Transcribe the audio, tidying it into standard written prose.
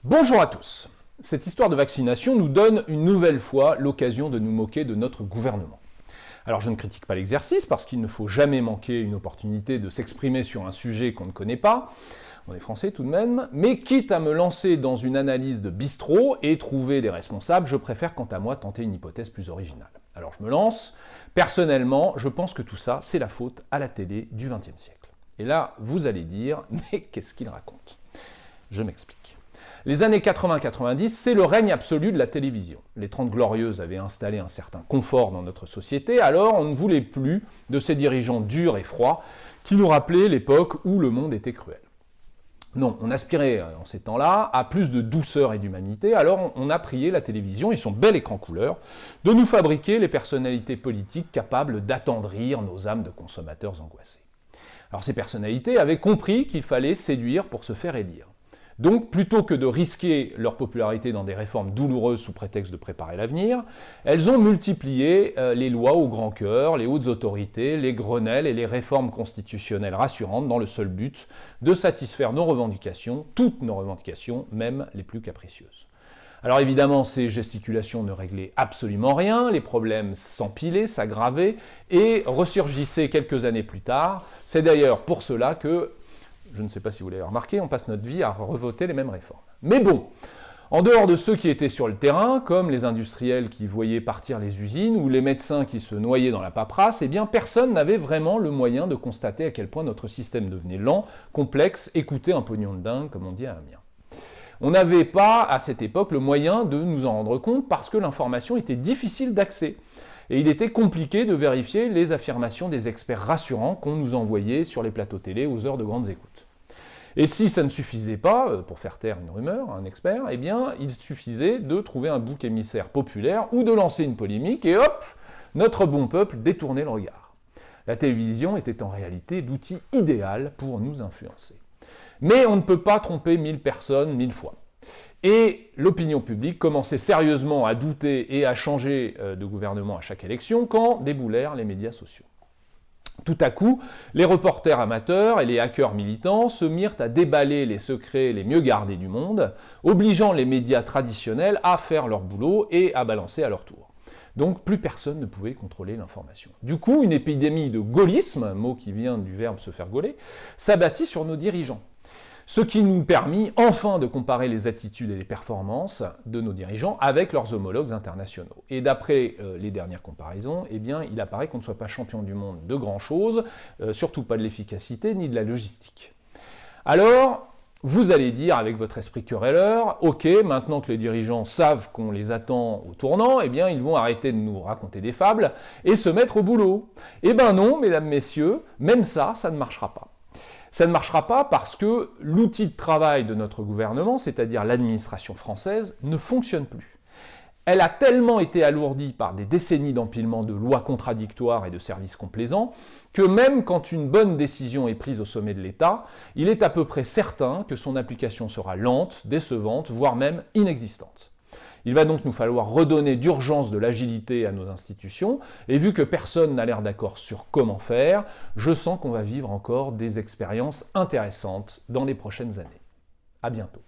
Bonjour à tous. Cette histoire de vaccination nous donne une nouvelle fois l'occasion de nous moquer de notre gouvernement. Alors je ne critique pas l'exercice parce qu'il ne faut jamais manquer une opportunité de s'exprimer sur un sujet qu'on ne connaît pas, on est français tout de même, mais quitte à me lancer dans une analyse de bistrot et trouver des responsables, je préfère quant à moi tenter une hypothèse plus originale. Alors je me lance, personnellement je pense que tout ça c'est la faute à la télé du XXe siècle. Et là vous allez dire, mais qu'est-ce qu'il raconte? Je m'explique. Les années 80-90, c'est le règne absolu de la télévision. Les 30 Glorieuses avaient installé un certain confort dans notre société, alors on ne voulait plus de ces dirigeants durs et froids qui nous rappelaient l'époque où le monde était cruel. Non, on aspirait en ces temps-là à plus de douceur et d'humanité, alors on a prié la télévision et son bel écran couleur de nous fabriquer les personnalités politiques capables d'attendrir nos âmes de consommateurs angoissés. Alors ces personnalités avaient compris qu'il fallait séduire pour se faire élire. Donc, plutôt que de risquer leur popularité dans des réformes douloureuses sous prétexte de préparer l'avenir, elles ont multiplié les lois au grand cœur, les hautes autorités, les Grenelles et les réformes constitutionnelles rassurantes dans le seul but de satisfaire nos revendications, toutes nos revendications, même les plus capricieuses. Alors évidemment, ces gesticulations ne réglaient absolument rien, les problèmes s'empilaient, s'aggravaient et ressurgissaient quelques années plus tard. C'est d'ailleurs pour cela que, je ne sais pas si vous l'avez remarqué, on passe notre vie à revoter les mêmes réformes. Mais bon, en dehors de ceux qui étaient sur le terrain, comme les industriels qui voyaient partir les usines ou les médecins qui se noyaient dans la paperasse, eh bien personne n'avait vraiment le moyen de constater à quel point notre système devenait lent, complexe et coûtait un pognon de dingue, comme on dit à Amiens. On n'avait pas, à cette époque, le moyen de nous en rendre compte parce que l'information était difficile d'accès. Et il était compliqué de vérifier les affirmations des experts rassurants qu'on nous envoyait sur les plateaux télé aux heures de grandes écoutes. Et si ça ne suffisait pas, pour faire taire une rumeur, un expert, eh bien, il suffisait de trouver un bouc émissaire populaire ou de lancer une polémique et hop, notre bon peuple détournait le regard. La télévision était en réalité l'outil idéal pour nous influencer. Mais on ne peut pas tromper 1000 personnes 1000 fois. Et l'opinion publique commençait sérieusement à douter et à changer de gouvernement à chaque élection quand déboulèrent les médias sociaux. Tout à coup, les reporters amateurs et les hackers militants se mirent à déballer les secrets les mieux gardés du monde, obligeant les médias traditionnels à faire leur boulot et à balancer à leur tour. Donc plus personne ne pouvait contrôler l'information. Du coup, une épidémie de gaullisme, mot qui vient du verbe se faire gauler, s'abattit sur nos dirigeants. Ce qui nous permit enfin de comparer les attitudes et les performances de nos dirigeants avec leurs homologues internationaux. Et d'après les dernières comparaisons, eh bien, il apparaît qu'on ne soit pas champion du monde de grand-chose, surtout pas de l'efficacité ni de la logistique. Alors, vous allez dire avec votre esprit querelleur, ok, maintenant que les dirigeants savent qu'on les attend au tournant, eh bien, ils vont arrêter de nous raconter des fables et se mettre au boulot. Eh ben non, mesdames, messieurs, même ça ne marchera pas. Ça ne marchera pas parce que l'outil de travail de notre gouvernement, c'est-à-dire l'administration française, ne fonctionne plus. Elle a tellement été alourdie par des décennies d'empilement de lois contradictoires et de services complaisants que même quand une bonne décision est prise au sommet de l'État, il est à peu près certain que son application sera lente, décevante, voire même inexistante. Il va donc nous falloir redonner d'urgence de l'agilité à nos institutions, et vu que personne n'a l'air d'accord sur comment faire, je sens qu'on va vivre encore des expériences intéressantes dans les prochaines années. À bientôt.